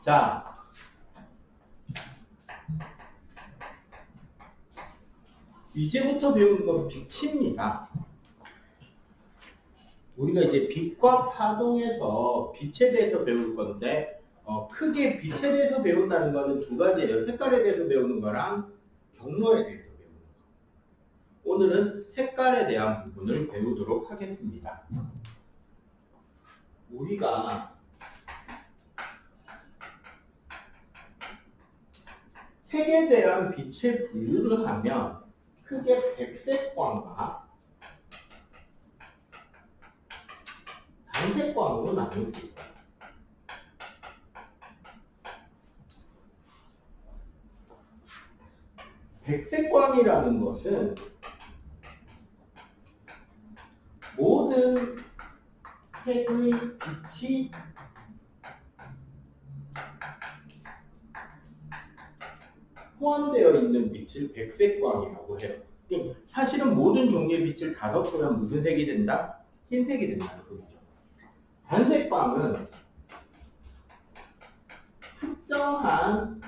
자, 이제부터 배우는 건 빛입니다. 우리가 이제 빛과 파동에서 빛에 대해서 배울 건데, 크게 빛에 대해서 배운다는 거는 두 가지예요. 색깔에 대해서 배우는 거랑 경로에 대해서 배우는 거. 오늘은 색깔에 대한 부분을 배우도록 하겠습니다. 우리가 색에 대한 빛의 분류를 하면 크게 백색광과 단색광으로 나눌 수 있어요. 백색광이라는 것은 모든 색의 빛이 포함되어 있는 빛을 백색광이라고 해요. 사실은 모든 종류의 빛을 다 섞으면 무슨 색이 된다? 흰색이 된다는 소리죠. 단색광은 특정한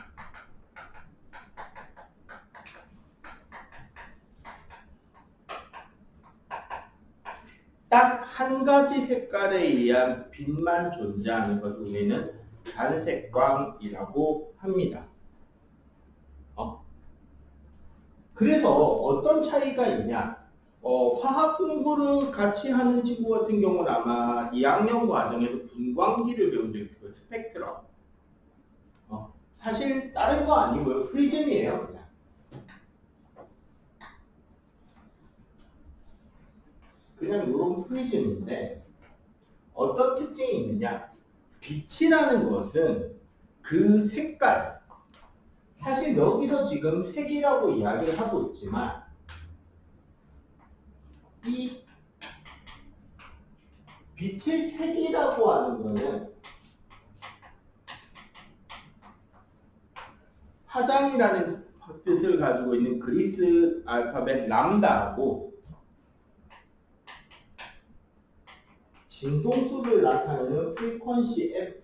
딱 한 가지 색깔에 의한 빛만 존재하는 것을 우리는 단색광이라고 합니다. 그래서 어떤 차이가 있냐? 화학 공부를 같이 하는 친구 같은 경우는 아마 2학년 과정에서 분광기를 배운 적 있을 거예요. 스펙트럼. 사실 다른 거 아니고요. 프리즘이에요. 그냥 이런 프리즘인데 어떤 특징이 있느냐? 빛이라는 것은 그 색깔, 사실 여기서 지금 색이라고 이야기를 하고 있지만 이 빛의 색이라고 하는 것은 화장이라는 뜻을 가지고 있는 그리스 알파벳 람다하고 진동수를 나타내는 프리퀀시 F,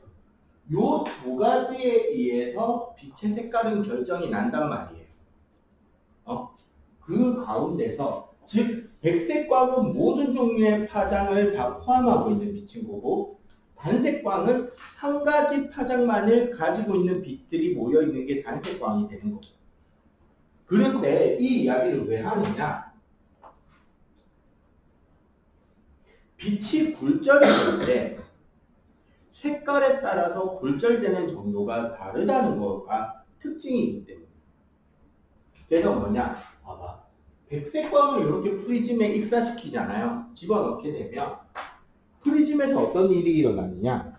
요 두 가지에 의해서 빛의 색깔은 결정이 난단 말이에요. 그 가운데서 즉 백색광은 모든 종류의 파장을 다 포함하고 있는 빛인 거고, 단색광은 한 가지 파장만을 가지고 있는 빛들이 모여 있는 게 단색광이 되는 거죠. 그런데 이 이야기를 왜 하느냐? 빛이 굴절이 될 때 색깔에 따라서 굴절되는 정도가 다르다는 거가 특징이기 때문에. 그래서 뭐냐? 봐봐. 백색광을 이렇게 프리즘에 입사시키잖아요. 집어넣게 되면 프리즘에서 어떤 일이 일어나느냐?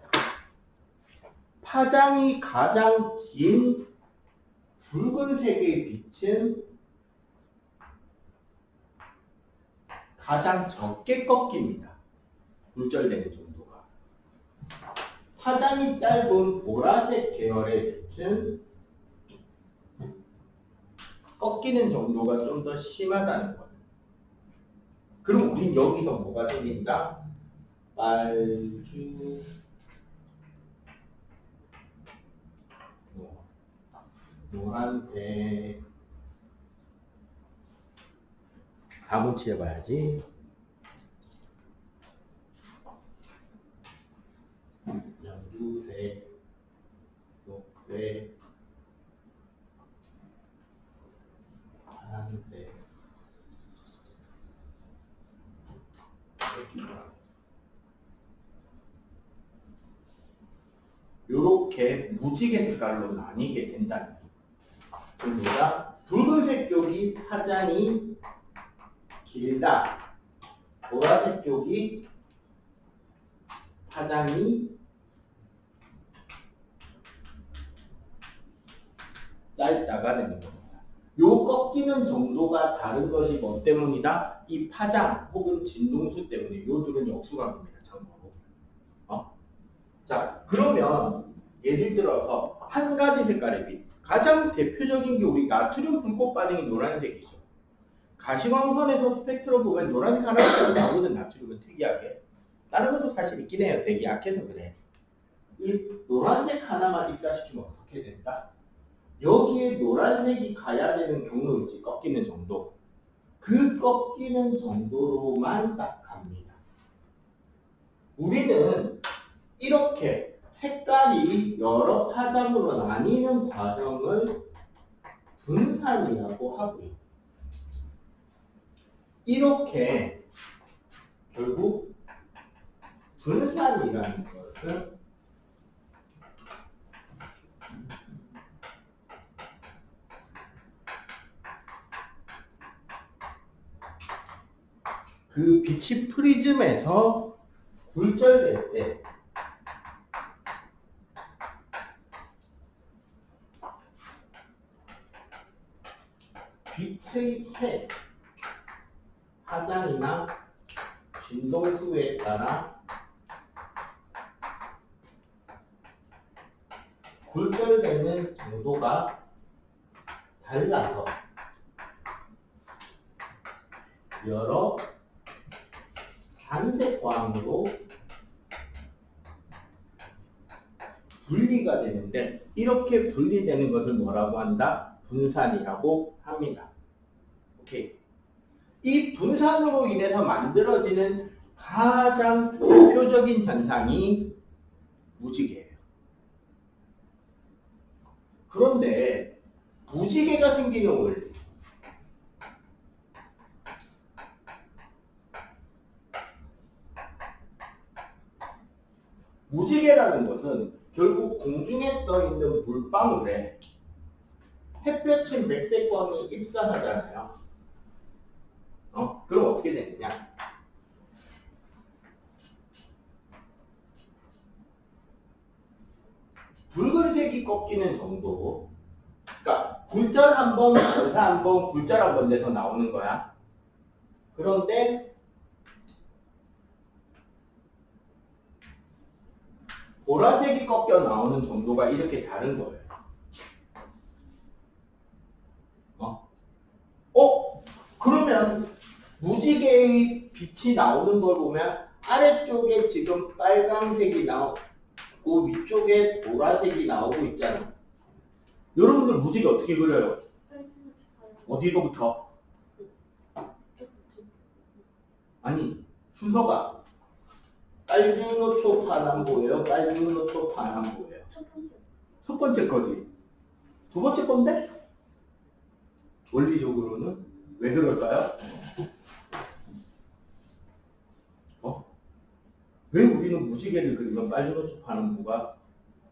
파장이 가장 긴 붉은색의 빛은 가장 적게 꺾입니다. 굴절되는 정도가. 파장이 짧은 보라색 계열의 빛은 꺾이는 정도가 좀 더 심하다는 거예요. 그럼 우린 여기서 뭐가 생긴다? 빨주, 노란색, 다붙이 해봐야지. 연두색, 녹색, 파란색, 이렇게 무지개 색깔로 나뉘게 된다는 거예요. 그러니까 붉은색 쪽이 파장이 길다, 보라색 쪽이 파장이 짧다가 되는 겁니다. 요 꺾이는 정도가 다른 것이 뭐 때문이다? 이 파장 혹은 진동수 때문에. 요들은 역수각입니다. 참고로. 자, 그러면 예를 들어서 한 가지 색깔의 빛. 가장 대표적인 게 우리 나트륨 불꽃 반응이 노란색이죠. 가시광선에서 스펙트럼 보면 노란색 하나씩 나오거든. 나트륨은 특이하게. 다른 것도 사실 있긴 해요. 되게 약해서 그래. 이 노란색 하나만 입사시키면 어떻게 된다? 여기에 노란색이 가야 되는 경로 있지, 꺾이는 정도. 그 꺾이는 정도로만 딱 갑니다. 우리는 이렇게 색깔이 여러 파장으로 나뉘는 과정을 분산이라고 하고요. 이렇게 결국 분산이라는 것은 그 빛이 프리즘에서 굴절될 때 빛의 색, 파장이나 진동수에 따라 굴절되는 정도가 달라서 여러 반색광으로 분리가 되는데, 이렇게 분리되는 것을 뭐라고 한다? 분산이라고 합니다. 오케이. 이 분산으로 인해서 만들어지는 가장 대표적인 현상이 무지개예요. 그런데 무지개가 생기는 원리, 무지개라는 것은 결국 공중에 떠 있는 물방울에 햇볕인 백색광이 입사하잖아요. 그럼 어떻게 되느냐? 붉은색이 꺾이는 정도. 그러니까 굴절 한 번, 반사 한 번, 굴절 한 번 돼서 나오는 거야. 그런데 보라색이 꺾여 나오는 정도가 이렇게 다른 거예요. 그러면 무지개의 빛이 나오는 걸 보면 아래쪽에 지금 빨강색이 나오고 위쪽에 보라색이 나오고 있잖아. 여러분들 무지개 어떻게 그려요? 어디서부터? 아니, 순서가 빨주노초 파남보예요? 빨주노초 파남보예요? 첫 번째 거지. 두 번째 건데? 원리적으로는 왜 그럴까요? 왜 우리는 무지개를 그리면 빨주노초 파남보가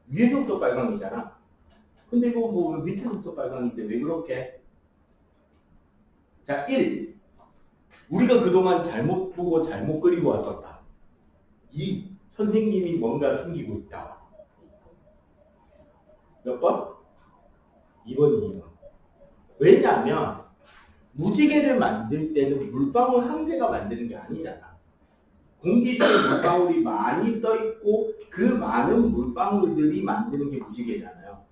위에서부터 빨강이잖아. 근데 이거 뭐 밑에서부터 빨강인데 왜 그렇게? 자, 1. 우리가 그동안 잘못 보고 잘못 그리고 왔었다. 2. 선생님이 뭔가 숨기고 있다. 몇 번? 2번이에요. 왜냐하면 무지개를 만들 때는 물방울 한 개가 만드는 게 아니잖아. 공기 중에 물방울이 많이 떠있고 그 많은 물방울들이 만드는 게 무지개잖아요.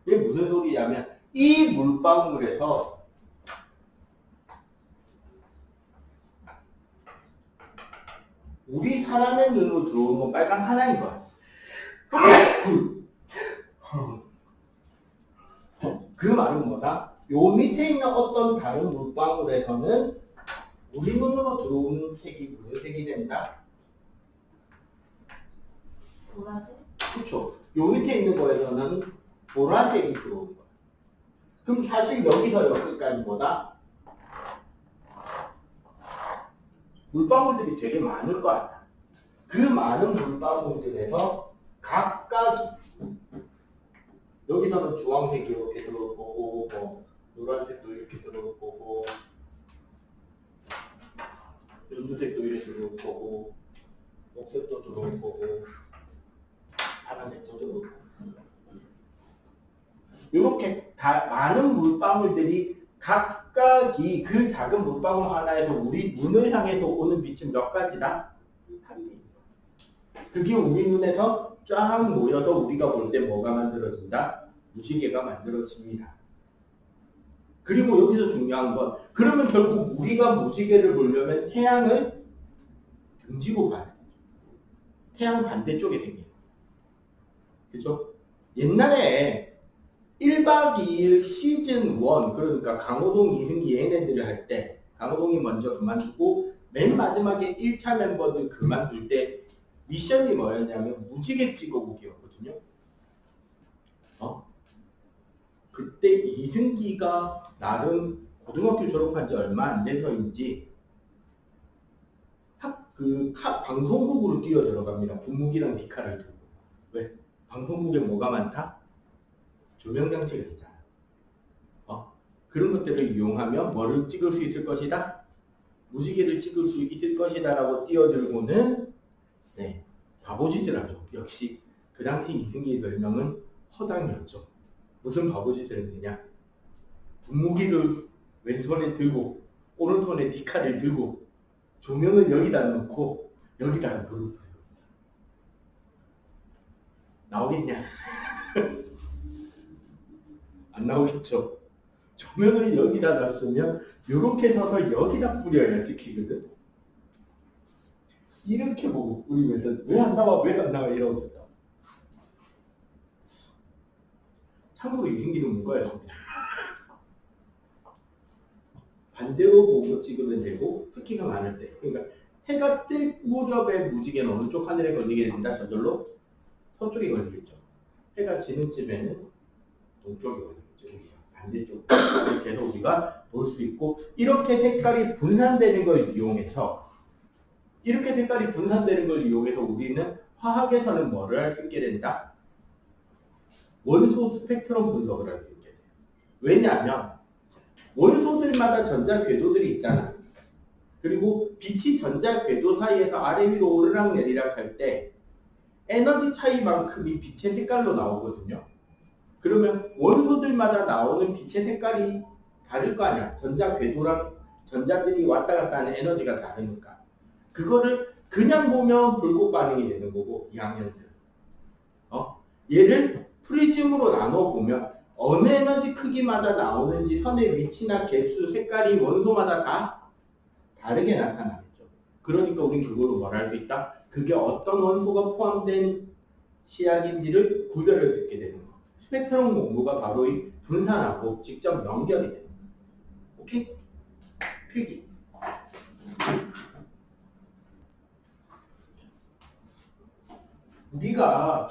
이게 무슨 소리냐면 이 물방울에서 우리 사람의 눈으로 들어오는 건 빨강 하나인 거야. 그 말은 뭐다? 요 밑에 있는 어떤 다른 물방울에서는 우리 눈으로 들어오는 색이 무슨 색이 된다? 보라색? 그렇죠. 요 밑에 있는 거에서는 보라색이 들어오는 거야. 그럼 사실 여기서 여기까지 뭐다? 물방울들이 되게 많을 거 아니야. 그 많은 물방울들에서 각각 여기서는 주황색이 이렇게 들어올 거고, 뭐 노란색도 이렇게 들어올 거고, 연두색도 이렇게 들어올 거고, 녹색도 들어올 거고, 파란색도 들어올 거고. 이렇게 다 많은 물방울들이 각각이 그 작은 물방울 하나에서 우리 눈을 향해서 오는 빛은 몇 가지다? 한 개. 그게 우리 눈에서 쫙 모여서 우리가 볼 때 뭐가 만들어진다? 무지개가 만들어집니다. 그리고 여기서 중요한 건, 그러면 결국 우리가 무지개를 보려면 태양을 등지고 봐야 돼. 태양 반대쪽에 생겨요. 그죠? 옛날에 1박 2일 시즌 1, 그러니까 강호동, 이승기 얘네들을 할 때, 강호동이 먼저 그만두고, 맨 마지막에 1차 멤버들 그만둘 때, 미션이 뭐였냐면, 무지개 찍어보기였거든요. 그때 이승기가 나름 고등학교 졸업한 지 얼마 안 돼서인지, 방송국으로 뛰어 들어갑니다. 분무기랑 디카를 들고. 왜? 방송국에 뭐가 많다? 조명 장치가 있잖아. 그런 것들을 이용하면 뭐를 찍을 수 있을 것이다? 무지개를 찍을 수 있을 것이다 라고 뛰어들고는 바보짓을 하죠. 역시 그 당시 이승기의 별명은 허당이었죠. 무슨 바보짓을 했느냐? 분무기를 왼손에 들고 오른손에 디카를 들고 조명을 여기다 놓고 여기다가 물을 뿌리고 있어. 나오겠냐? 안 나오겠죠. 조명을 여기다 놨으면 이렇게 서서 여기다 뿌려야 찍히거든. 이렇게 보고 뿌리면서 왜 안 나와 이러면서. 참고로 이승기는 문과였습니다. 반대로 보고 찍으면 되고 스키가 많을 때, 그러니까 해가 뜰 무렵에 무지개는 어느 쪽 하늘에 걸리게 된다? 저절로 서쪽에 걸리겠죠. 해가 지는 쯤에는 동쪽에 걸리겠죠. 반대쪽. 이렇게 해서 우리가 볼 수 있고, 이렇게 색깔이 분산되는 걸 이용해서 우리는 화학에서는 뭐를 할 수 있게 된다? 원소 스펙트럼 분석을 할 수 있게 돼요. 왜냐하면 원소들마다 전자 궤도들이 있잖아. 그리고 빛이 전자 궤도 사이에서 아래 위로 오르락 내리락 할 때 에너지 차이만큼이 빛의 색깔로 나오거든요. 그러면 원소들마다 나오는 빛의 색깔이 다를 거 아니야. 전자 궤도랑 전자들이 왔다 갔다 하는 에너지가 다르니까. 그거를 그냥 보면 불꽃 반응이 되는 거고, 2학년들. 얘를 프리즘으로 나눠보면 어느 에너지 크기마다 나오는지 선의 위치나 개수, 색깔이 원소마다 다 다르게 나타나겠죠. 그러니까 우린 그걸로 뭘 할 수 있다? 그게 어떤 원소가 포함된 시약인지를 구별할 수 있게 되는 거. 스펙트럼 공부가 바로 이 분산하고 직접 연결이 되는 거. 오케이? 필기. 우리가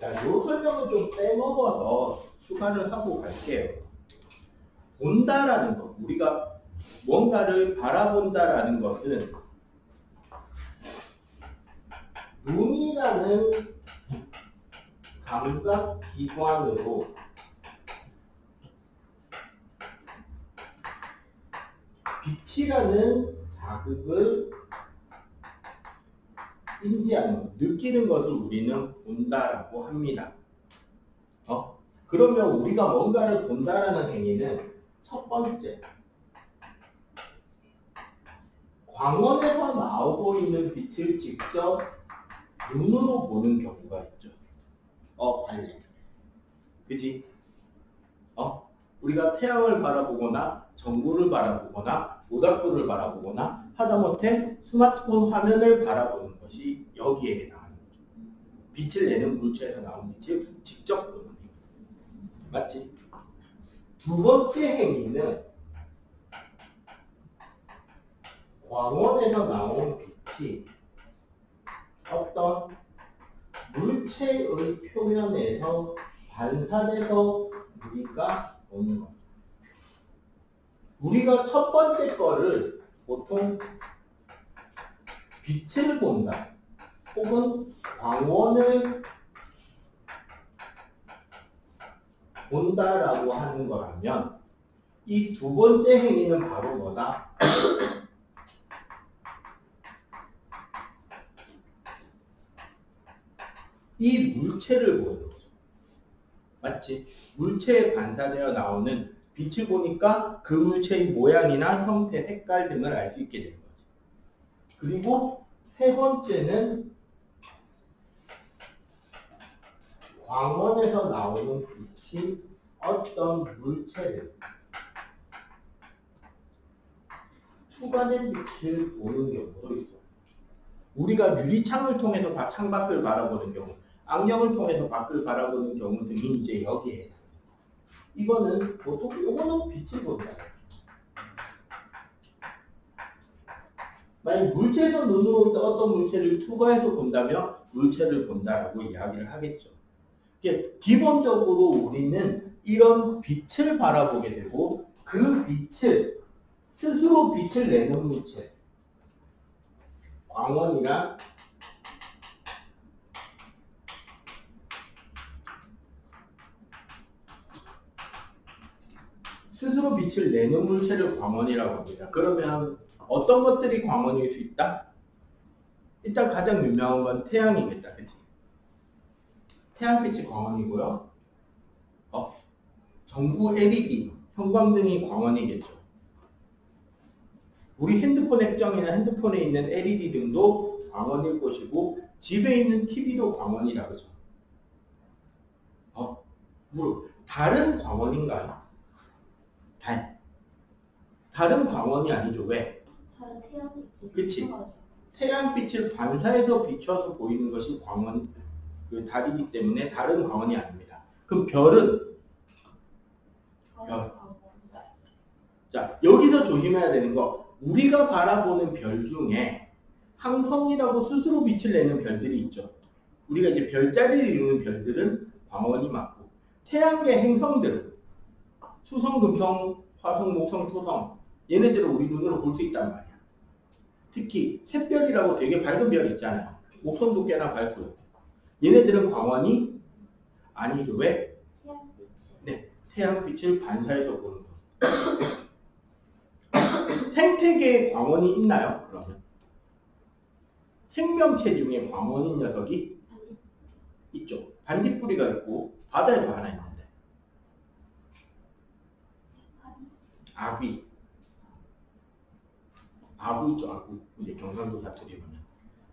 요 설명은 좀 빼먹어서 추가를 하고 갈게요. 본다라는 것, 우리가 뭔가를 바라본다라는 것은 눈이라는 감각 기관으로 빛이라는 자극을 인지하는, 느끼는 것을 우리는 본다라고 합니다. 그러면 우리가 뭔가를 본다라는 행위는 첫 번째, 광원에서 나오고 있는 빛을 직접 눈으로 보는 경우가 있죠. 발리. 그지? 우리가 태양을 바라보거나 전구를 바라보거나 모닥불을 바라보거나 하다못해 스마트폰 화면을 바라보는 것이 여기에 해당하는 거죠. 빛을 내는 물체에서 나온 빛을 직접 보는 행위. 맞지? 두 번째 행위는 광원에서 나온 빛이 어떤 물체의 표면에서 반사돼서 우리가 보는 것. 우리가 첫 번째 거를 보통 빛을 본다, 혹은 광원을 본다라고 하는 거라면, 이 두 번째 행위는 바로 뭐다? 이 물체를 보는 거죠. 맞지? 물체에 반사되어 나오는 빛을 보니까 그 물체의 모양이나 형태, 색깔 등을 알 수 있게 되는 거죠. 그리고 세 번째는 광원에서 나오는 빛이 어떤 물체를, 투과된 빛을 보는 경우도 있어요. 우리가 유리창을 통해서 창밖을 바라보는 경우, 안경을 통해서 밖을 바라보는 경우 등이 이제 여기에. 이거는 보통 요거는 빛을 본다. 만약 물체에서 눈으로 어떤 물체를 투과해서 본다면 물체를 본다라고 이야기를 하겠죠. 기본적으로 우리는 이런 빛을 바라보게 되고 그 빛을 스스로 빛을 내는 물체, 광원이나 스스로 빛을 내는 물체를 광원이라고 합니다. 그러면 어떤 것들이 광원일 수 있다? 일단 가장 유명한 건 태양이겠다. 그치? 태양빛이 광원이고요. 전구 LED, 형광등이 광원이겠죠. 우리 핸드폰 액정이나 핸드폰에 있는 LED 등도 광원일 것이고 집에 있는 TV도 광원이라 그러죠. 다른 광원인가요? 다른 광원이 아니죠. 왜? 다른 태양빛이. 그치? 태양빛을 반사해서 비춰서 보이는 것이 광원, 달이기 때문에 다른 광원이 아닙니다. 그럼 별은? 별. 자, 여기서 조심해야 되는 거, 우리가 바라보는 별 중에 항성이라고 스스로 빛을 내는 별들이 있죠. 우리가 이제 별자리를 이루는 별들은 광원이 맞고, 태양계 행성들은 수성, 금성, 화성, 목성, 토성, 얘네들은 우리 눈으로 볼 수 있단 말이야. 특히 샛별이라고 되게 밝은 별 있잖아요. 목성도 꽤나 밝고요. 얘네들은 광원이 아니죠. 왜? 태양빛이. 네, 태양빛을 반사해서 보는 거. 생태계에 광원이 있나요? 그러면 생명체 중에 광원인 녀석이 있죠. 반딧불이가 있고 바다에도 하나 있는데 아귀 있죠. 아귀. 이제 경상도 사투리 보면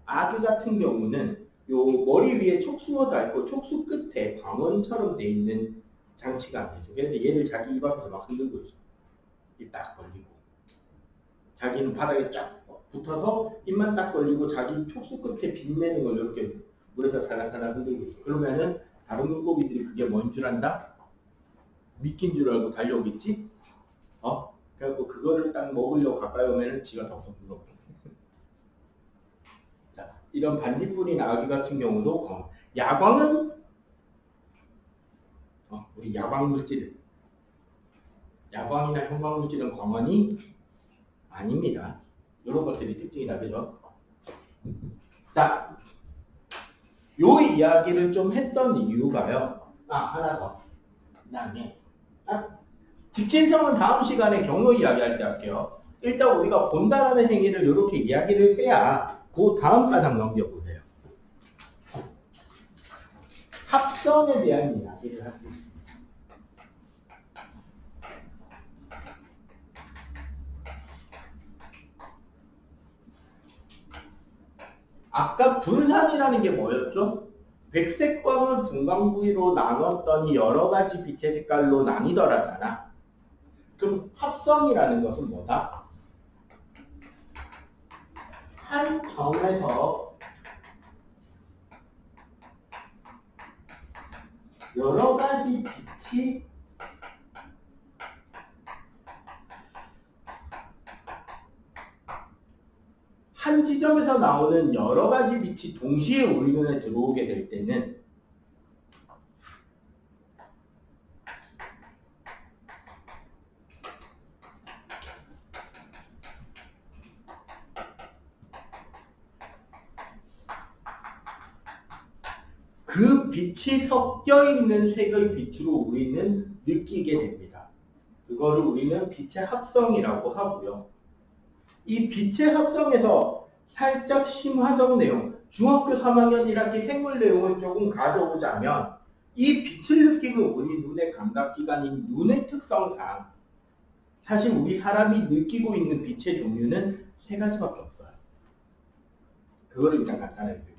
아귀 같은 경우는 요 머리 위에 촉수가 있고 촉수 끝에 광원처럼 돼 있는 장치가 안 되죠. 그래서 얘를 자기 입 앞에서 막 흔들고 있어. 입 딱 벌리고 자기는 바닥에 쫙 붙어서 입만 딱 벌리고 자기 촉수 끝에 빛내는 걸 이렇게 물에서 살랑살랑 흔들고 있어. 그러면은 다른 물고기들이 그게 뭔 줄 안다? 미끼인 줄 알고 달려오겠지? 그래갖고 그거를 딱 먹으려고 가까이 오면은 지가 덕석 물어. 자, 이런 반딧불이나 아귀 같은 경우도 야광은 우리 야광 물질은 야광이나 형광 물질은 광원이 아닙니다. 이런 것들이 특징이다, 그죠? 자, 요 이야기를 좀 했던 이유가요. 하나 더. 그 다음에 직진성은 다음 시간에 경로 이야기할 때 할게요. 일단 우리가 본다라는 행위를 이렇게 이야기를 해야 그 다음 바닥 넘겨보세요. 합성에 대한 이야기를 할게요. 아까 분산이라는 게 뭐였죠? 백색광을 분광 부위로 나눴더니 여러 가지 빛의 색깔로 나뉘더라잖아. 그럼 합성이라는 것은 뭐다? 한 점에서 여러 가지 빛이 한 지점에서 나오는 여러 가지 빛이 동시에 우리 눈에 들어오게 될 때는 그 빛이 섞여 있는 색의 빛으로 우리는 느끼게 됩니다. 그거를 우리는 빛의 합성이라고 하고요. 이 빛의 합성에서 살짝 심화적 내용, 중학교 3학년 1학기 생물 내용을 조금 가져오자면 이 빛을 느끼는 우리 눈의 감각기관인 눈의 특성상 사실 우리 사람이 느끼고 있는 빛의 종류는 세 가지밖에 없어요. 그거를 일단 간단하게 드릴게요.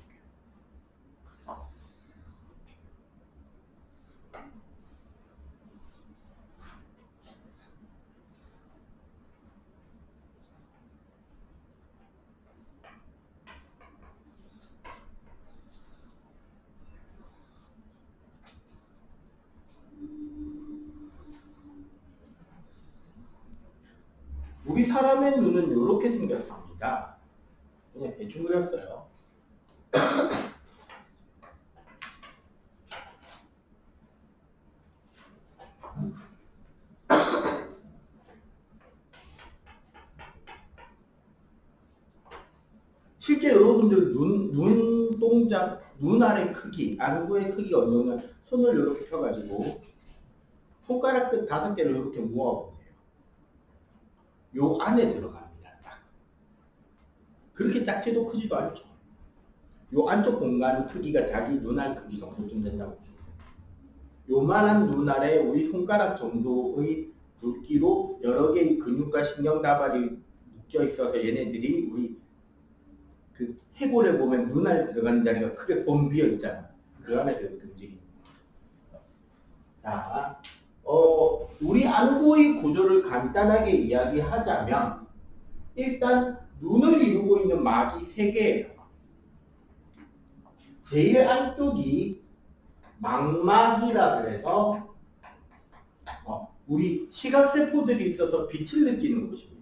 우리 사람의 눈은 이렇게 생겼습니다. 그냥 대충 그렸어요. 실제 여러분들 눈동자, 눈 아래 크기, 안구의 크기가 어느 정도 손을 이렇게 펴가지고 손가락 끝 5개를 이렇게 모아보세요. 요 안에 들어갑니다. 딱. 그렇게 작지도 크지도 않죠. 요 안쪽 공간 크기가 자기 눈알 크기 정도쯤 된다고 보시면 돼요. 요만한 눈 아래 우리 손가락 정도의 굵기로 여러 개의 근육과 신경다발이 묶여 있어서 얘네들이 우리 그 해골에 보면 눈알 들어가는 자리가 크게 뻥 비어 있잖아. 그 안에서 이렇게 움직입니다. 자, 우리 안구의 구조를 간단하게 이야기하자면 일단 눈을 이루고 있는 막이 3개예요. 제일 안쪽이 망막이라 그래서 우리 시각세포들이 있어서 빛을 느끼는 곳입니다.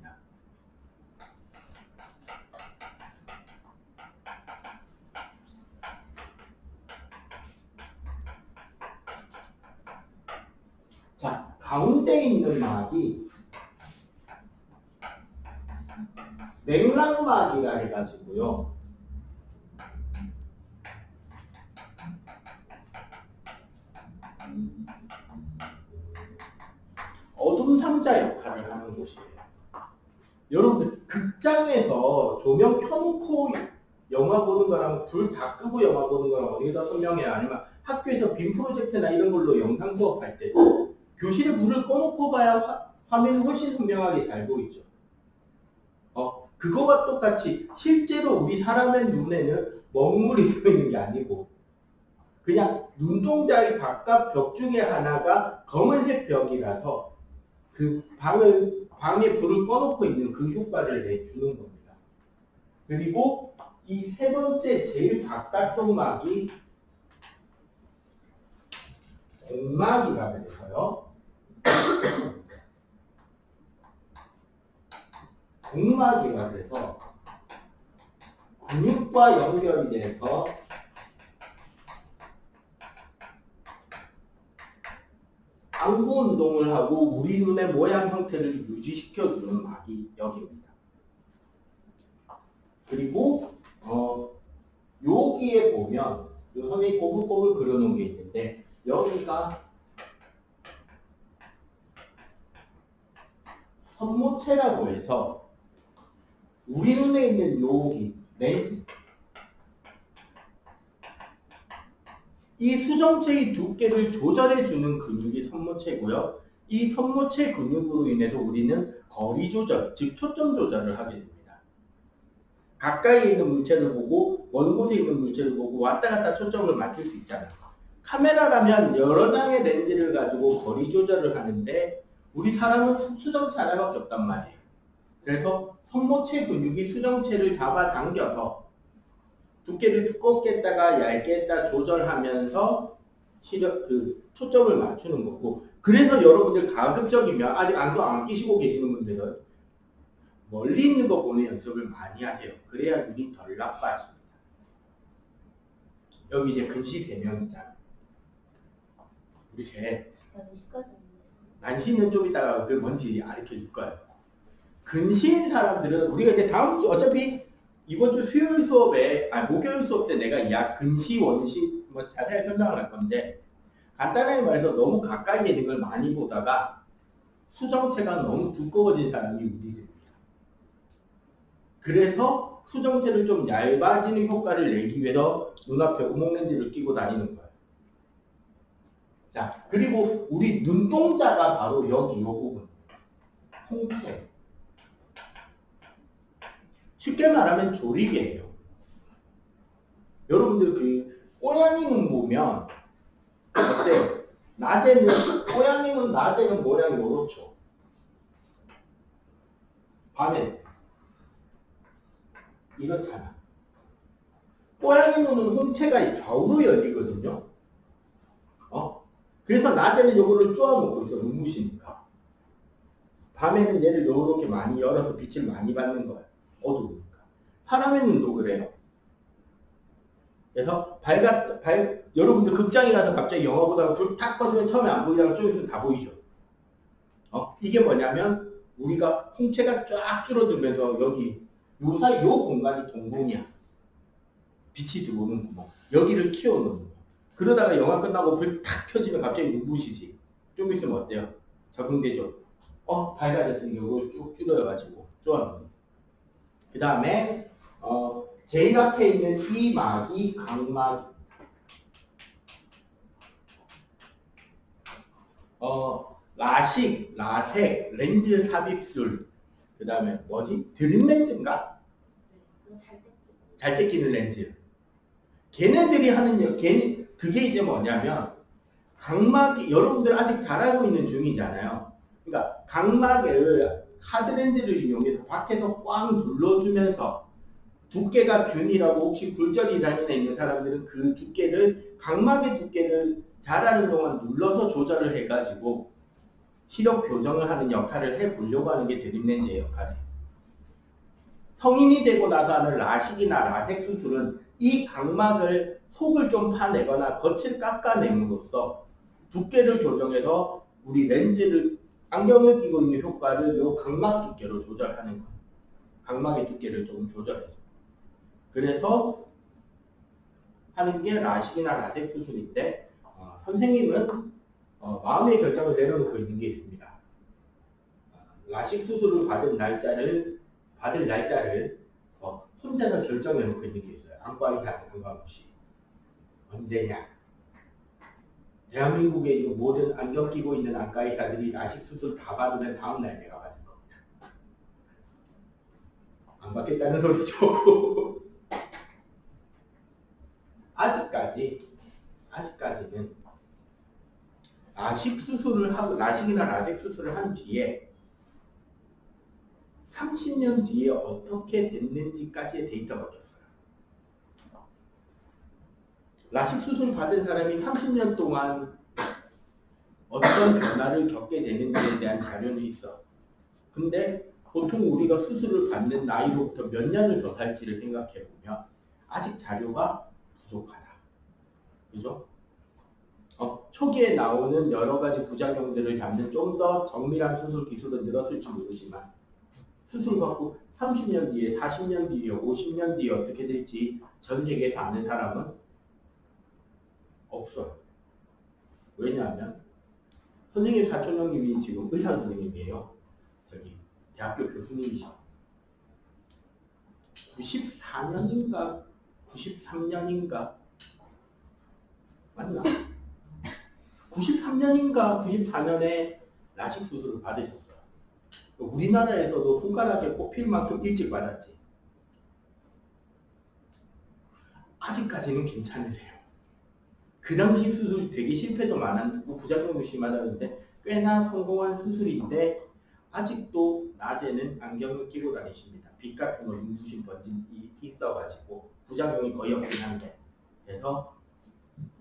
자, 가운데 있는 막이 맥락막이라 해가지고요. 어둠 상자 역할을 하는 곳이에요. 여러분들 극장에서 조명 켜놓고 영화 보는 거랑 불 다 끄고 영화 보는 거랑 어디가 선명해요? 아니면 학교에서 빔 프로젝트나 이런 걸로 영상 수업할 때 교실에 불을 꺼놓고 봐야 화면이 훨씬 선명하게 잘 보이죠. 그거와 똑같이 실제로 우리 사람의 눈에는 먹물이 서 있는 게 아니고 그냥 눈동자의 바깥 벽 중에 하나가 검은색 벽이라서 그 방에 불을 꺼놓고 있는 그 효과를 내주는 겁니다. 그리고 이 3번째 제일 바깥쪽 막이 공막이라 그래서요. 공막이라 그래서 근육과 연결이 돼서 안구 운동을 하고 우리 눈의 모양 형태를 유지시켜주는 막이 여기입니다. 그리고 여기에 보면 요 선생님이 꼬불꼬불 그려놓은 게 있는데 여기가 선모체라고 해서 우리 눈에 있는 여기 렌즈 이 수정체의 두께를 조절해주는 근육이 선모체고요. 이 선모체 근육으로 인해서 우리는 거리 조절, 즉 초점 조절을 하게 됩니다. 가까이에 있는 물체를 보고 먼 곳에 있는 물체를 보고 왔다 갔다 초점을 맞출 수 있잖아요. 카메라라면 여러 장의 렌즈를 가지고 거리 조절을 하는데 우리 사람은 수정체 하나밖에 없단 말이에요. 그래서 선모체 근육이 수정체를 잡아당겨서 두께를 두껍게 했다가 얇게 했다 조절하면서 초점을 맞추는 거고 그래서 여러분들 가급적이면 아직 안경 안 끼시고 계시는 분들은 멀리 있는 거 보는 연습을 많이 하세요. 그래야 눈이 덜 나빠집니다. 여기 이제 근시 3명 있잖아. 우리 셋. 난시는 좀 이따가 그 뭔지 가르쳐 줄 거예요. 근시인 사람들은 우리가 이제 다음 주 어차피 이번 주 수요일 수업에 목요일 수업 때 내가 근시 원시 뭐 자세히 설명을 할 건데 간단하게 말해서 너무 가까이에 있는 걸 많이 보다가 수정체가 너무 두꺼워진 사람이 우리들입니다. 그래서 수정체를 좀 얇아지는 효과를 내기 위해서 눈앞에 오목렌즈를 끼고 다니는 거예요. 자, 그리고 우리 눈동자가 바로 여기 이 부분 홍채. 쉽게 말하면 조리개예요. 여러분들 그 고양이 눈 보면 어때요? 고양이 눈 낮에는 모양이 이렇죠. 밤에 이렇잖아. 고양이 눈은 홍채가 좌우로 열리거든요. 그래서 낮에는 이거를 쪼아놓고 있어, 눈부시니까. 밤에는 얘를 이렇게 많이 열어서 빛을 많이 받는 거야. 어두우니까. 사람의 눈도 그래요. 그래서 여러분들 극장에 가서 갑자기 영화 보다가 불 탁 꺼지면 처음에 안 보이다가 좀 있으면 다 보이죠. 이게 뭐냐면 우리가 홍채가 쫙 줄어들면서 여기 요 사이 요 공간이 동공이야. 빛이 들어오는 구멍. 여기를 키워놓는 거. 그러다가 영화 끝나고 불 탁 켜지면 갑자기 눈부시지. 좀 있으면 어때요? 적응되죠? 밝아졌으니까 이걸 쭉 줄여가지고 좋아하는 거. 그 다음에 제일 앞에 있는 이 막이 각막. 라식, 라섹, 렌즈 삽입술. 그 다음에 뭐지? 드림 렌즈인가? 잘 떼끼는 렌즈. 걔네들이 하는 그게 이제 뭐냐면 각막이 여러분들 아직 잘 알고 있는 중이잖아요. 그러니까 각막을 카드렌즈를 이용해서 밖에서 꽉 눌러주면서 두께가 균이라고 혹시 굴절이 다니는 있는 사람들은 그 두께를 각막의 두께를 자라는 동안 눌러서 조절을 해가지고 시력 교정을 하는 역할을 해보려고 하는 게 드림렌즈의 역할이에요. 성인이 되고 나서 하는 라식이나 라섹 수술은 이 각막을 속을 좀 파내거나 겉을 깎아냄으로써 두께를 조정해서 우리 렌즈를 안경을 끼고 있는 효과를 이 각막 두께로 조절하는 거예요. 각막의 두께를 조금 조절해서. 그래서 하는 게 라식이나 라섹 수술인데 선생님은 마음의 결정을 내려놓고 있는 게 있습니다. 라식 수술을 받을 날짜를 혼자서 결정해놓고 있는 게 있어요. 안과의사 상관없이. 언제냐? 대한민국에 있는 모든 안경 끼고 있는 안과의사들이 라식 수술 다 받으면 다음날 내가 받을 겁니다. 안 받겠다는 소리죠. 아직까지는 라식이나 라섹 수술을 한 뒤에 30년 뒤에 어떻게 됐는지까지의 데이터밖에 없어요. 라식 수술 받은 사람이 30년 동안 어떤 변화를 겪게 되는지에 대한 자료는 있어. 근데 보통 우리가 수술을 받는 나이로부터 몇 년을 더 살지를 생각해보면 아직 자료가 부족하다. 그죠? 초기에 나오는 여러 가지 부작용들을 잡는 좀 더 정밀한 수술 기술은 늘었을지 모르지만 수술 받고 30년 뒤에, 40년 뒤에, 50년 뒤에 어떻게 될지 전 세계에서 아는 사람은 없어요. 왜냐하면 선생님 사촌 형님이 지금 의사 선생님이에요. 대학교 교수님이죠. 94년인가 93년인가 맞나? 93년인가 94년에 라식 수술을 받으셨어요. 우리나라에서도 손가락에 꼽힐 만큼 일찍 받았지. 아직까지는 괜찮으세요. 그 당시 수술 되게 실패도 많았고 부작용도 심하다는데 꽤나 성공한 수술인데 아직도 낮에는 안경을 끼고 다니십니다. 빛 같은 거 눈부신 번짐이 있어가지고 부작용이 거의 없긴 한데 그래서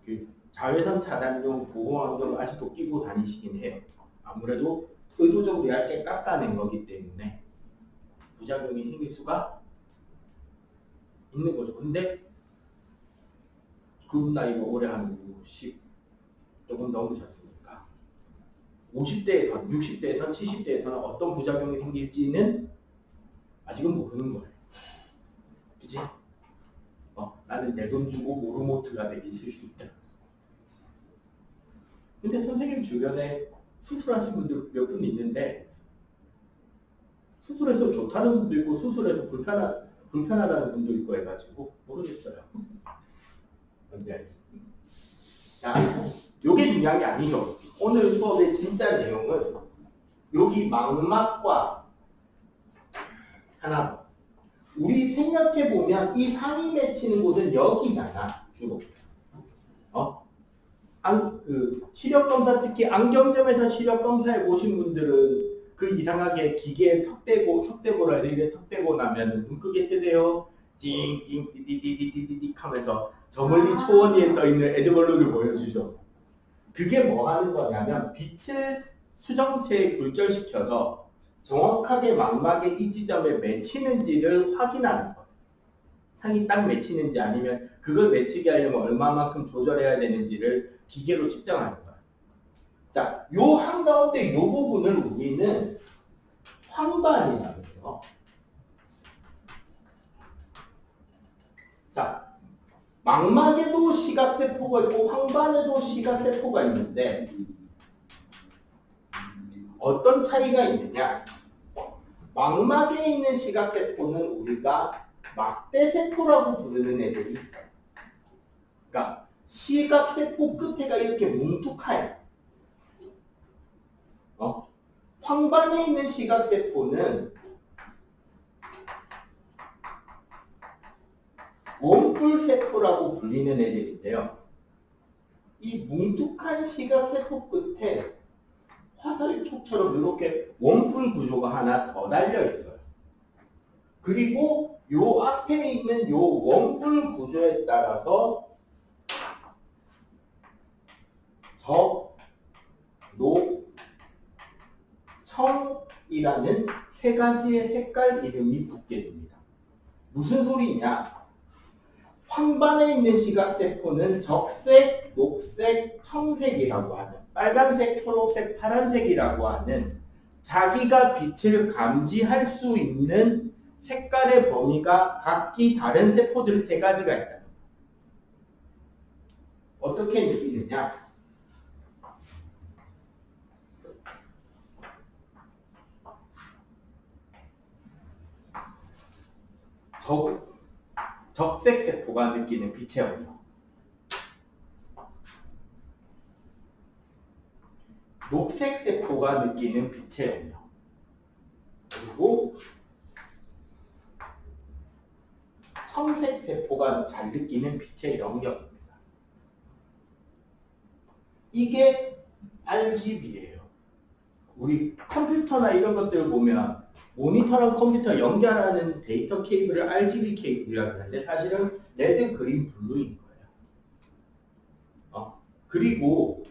그 자외선 차단용 보호 안경을 아직도 끼고 다니시긴 해요. 아무래도 의도적으로 얇게 깎아낸 거기 때문에 부작용이 생길 수가 있는 거죠. 근데 그 나이가 올해 한 50 조금 넘으셨으니까 50대에선, 60대에선, 70대에서는 어떤 부작용이 생길지는 아직은 모르는 거예요. 그치? 나는 내 돈 주고 모르모트가 되기 싫을 수 있다. 근데 선생님 주변에 수술하신 분들 몇 분 있는데 수술해서 좋다는 분도 있고 수술해서 불편하다는 분도 있고 해가지고 모르겠어요. 뭔지 알지? 자, 요게 중요한 게 아니죠. 오늘 수업의 진짜 내용은 여기 망막과 하나 우리 생각해보면 이 상이 맺히는 곳은 여기잖아 주로. 시력검사 특히 안경점에서 시력검사해 보신 분들은 그 이상하게 기계에 턱 대고라 이렇게 턱 대고 나면 눈 크게 뜨세요. 찡찡 띠디디디디디 하면서 저 멀리 초원위에 떠있는 에드벌룬을 보여주죠. 그게 뭐 하는 거냐면 빛을 수정체에 굴절시켜서 정확하게 망막의 이 지점에 맺히는지를 확인하는 거예요. 상이 딱 맺히는지 아니면 그걸 맺히게 하려면 얼마만큼 조절해야 되는지를 기계로 측정하는 거예요. 자, 요 한가운데 요 부분을 우리는 황반이라고 해요. 자, 망막에도 시각세포가 있고 황반에도 시각세포가 있는데 어떤 차이가 있느냐? 망막에 있는 시각세포는 우리가 막대세포라고 부르는 애들이 있어요. 그러니까 시각세포 끝에가 이렇게 뭉툭해요. 황반에 있는 시각세포는 원뿔세포라고 불리는 애들인데요. 이 뭉툭한 시각세포 끝에 화살촉처럼 이렇게 원뿔 구조가 하나 더 달려 있어요. 그리고 요 앞에 있는 요 원뿔 구조에 따라서 적, 녹, 청이라는 세 가지의 색깔 이름이 붙게 됩니다. 무슨 소리냐? 황반에 있는 시각세포는 적색, 녹색, 청색이라고 하는 빨간색, 초록색, 파란색이라고 하는 자기가 빛을 감지할 수 있는 색깔의 범위가 각기 다른 세포들 세 가지가 있다. 어떻게 느끼느냐? 적색 세포가 느끼는 빛의 영역, 녹색 세포가 느끼는 빛의 영역, 그리고 청색 세포가 잘 느끼는 빛의 영역입니다. 이게 RGB예요. 우리 컴퓨터나 이런 것들을 보면 모니터랑 컴퓨터 연결하는 데이터 케이블을 RGB 케이블이라고 하는데 사실은 레드, 그린, 블루인 거예요. 그리고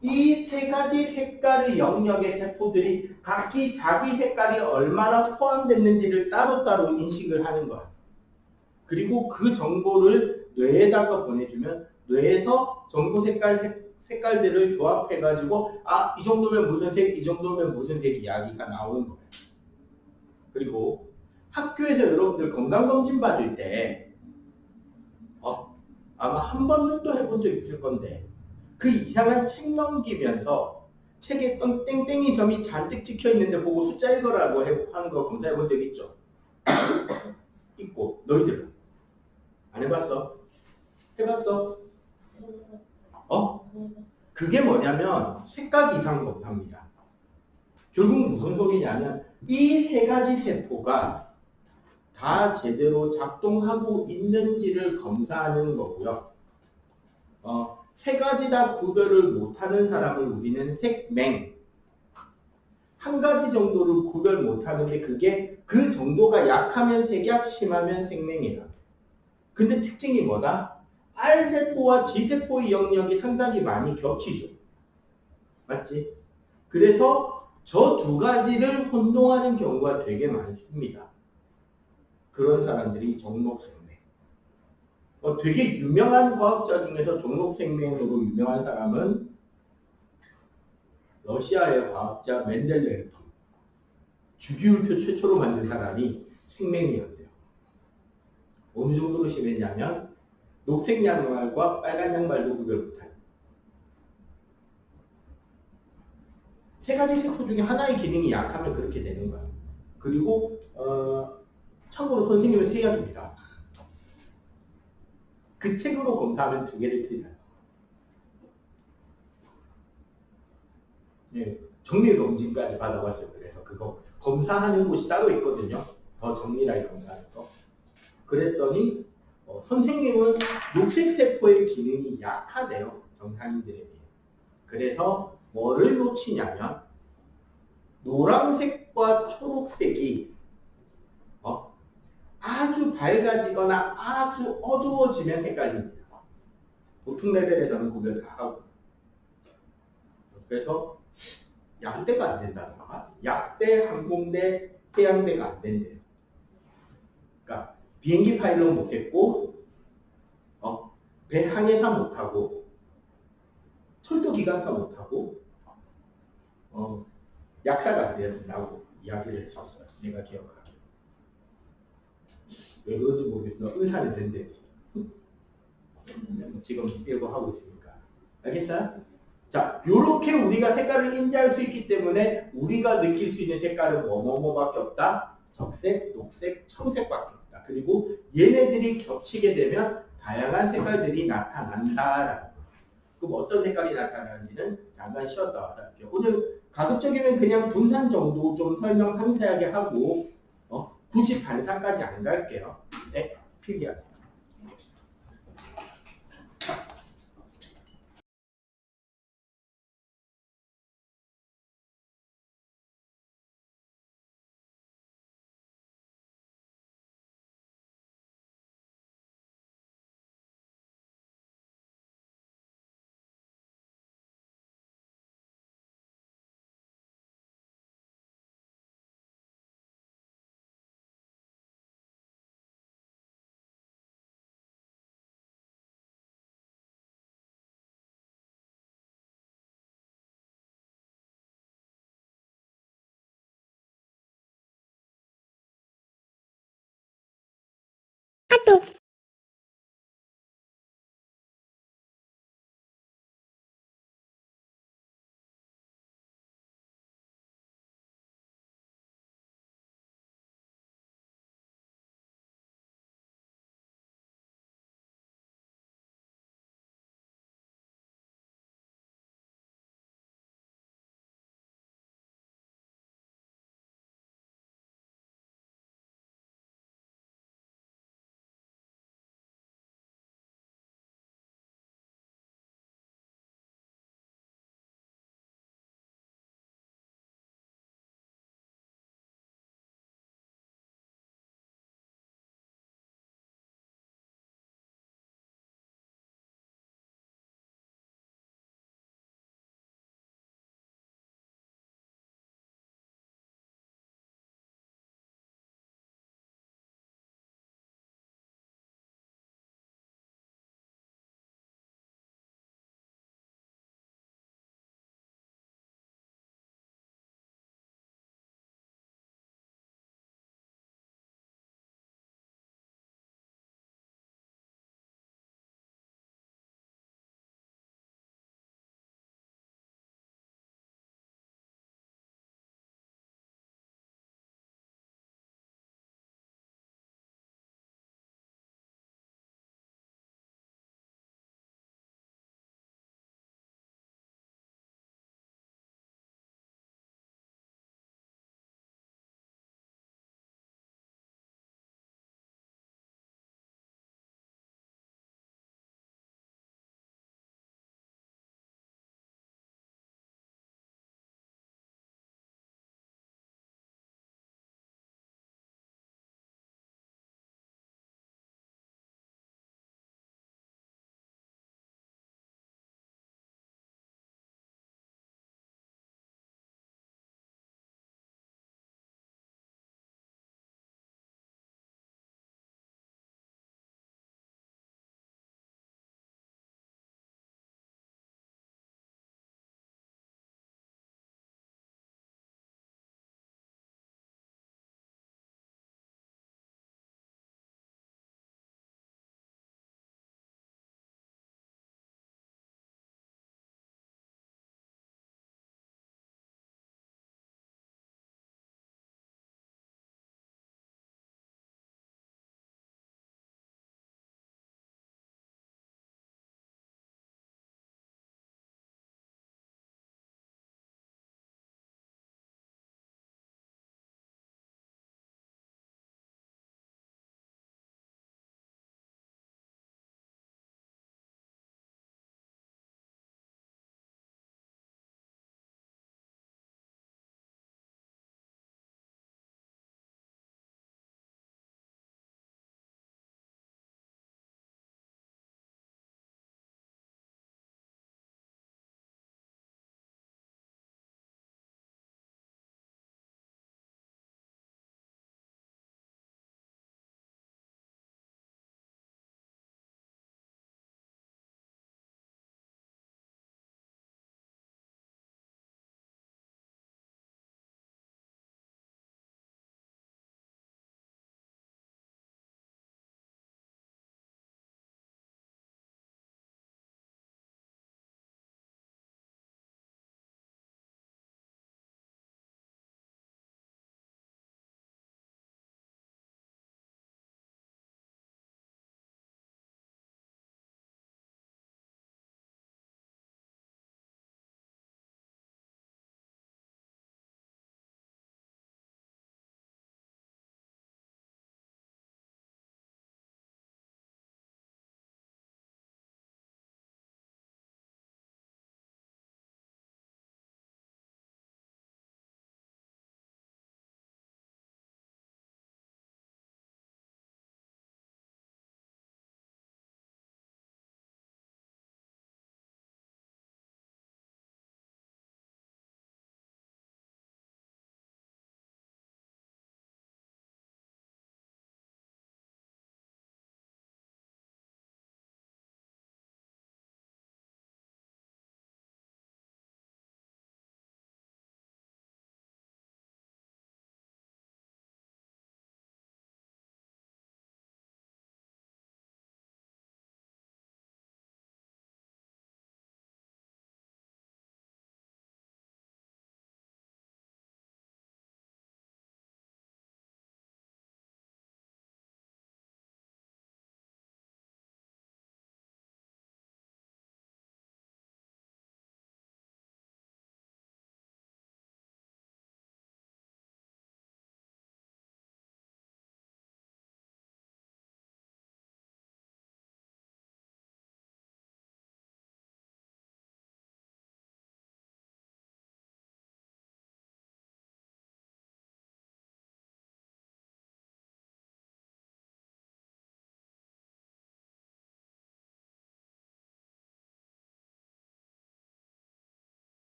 이 세 가지 색깔의 영역의 세포들이 각기 자기 색깔이 얼마나 포함됐는지를 따로따로 인식을 하는 거예요. 그리고 그 정보를 뇌에다가 보내주면 뇌에서 정보 색깔들을 조합해가지고 이 정도면 무슨 색, 이 정도면 무슨 색 이야기가 나오는 거예요. 그리고 학교에서 여러분들 건강검진 받을 때 아마 한 번 정도 해본 적 있을 건데 그 이상한 책 넘기면서 책에 땡땡이 점이 잔뜩 찍혀있는데 보고 숫자 읽어라고 하는 거 검사해본 적 있죠? 있고 너희들은? 안 해봤어? 해봤어? 그게 뭐냐면 색각 이상 검사입니다. 결국 무슨 소리냐면 이 세 가지 세포가 다 제대로 작동하고 있는지를 검사하는 거고요. 세 가지 다 구별을 못하는 사람을 우리는 색맹, 한 가지 정도를 구별 못하는데 그게 그 정도가 약하면 색약, 심하면 색맹이라. 근데 특징이 뭐다? R세포와 G세포의 영역이 상당히 많이 겹치죠. 맞지? 그래서 저 두 가지를 혼동하는 경우가 되게 많습니다. 그런 사람들이 종록생명. 되게 유명한 과학자 중에서 종록생명으로 유명한 사람은 러시아의 과학자 멘델레예프. 주기율표 최초로 만든 사람이 생명이었대요. 어느 정도로 심했냐면 녹색 양말과 빨간 양말도 구별 못하는. 세 가지 세포 중에 하나의 기능이 약하면 그렇게 되는 거야. 그리고 참고로 선생님은 세약입니다. 그 책으로 검사하면 두 개를 틀려요. 네, 정밀검진까지 받아봤어요. 그래서 그거 검사하는 곳이 따로 있거든요. 더 정밀하게 검사하는 거. 그랬더니 선생님은 녹색세포의 기능이 약하대요. 정상인들에 비해. 그래서 뭐를 놓치냐면 노란색과 초록색이 아주 밝아지거나 아주 어두워지면 헷갈립니다. 보통 레벨에서는 구별 다 하고. 그래서 양대가 안 된다던가 약대, 항공대, 해양대가 안 된대요. 그러니까 비행기 파일럿 못했고 배 항해사 못하고 철도 기관사 못하고 약사가 안 된다고 이야기를 했었어요. 내가 기억하기에. 왜 그런지 모르겠지만 의사는 된대 했어. 지금 이거 하고 있으니까. 알겠어요? 자, 요렇게 우리가 색깔을 인지할 수 있기 때문에 우리가 느낄 수 있는 색깔은 뭐뭐뭐밖에 없다. 적색, 녹색, 청색밖에 없다. 그리고 얘네들이 겹치게 되면 다양한 색깔들이 나타난다라는 거. 그럼 어떤 색깔이 나타나는지는 잠깐 쉬었다 와서 할게요. 오늘 가급적이면 그냥 분산 정도 좀 설명 상세하게 하고 굳이 반사까지 안 갈게요. 네, 필기하게.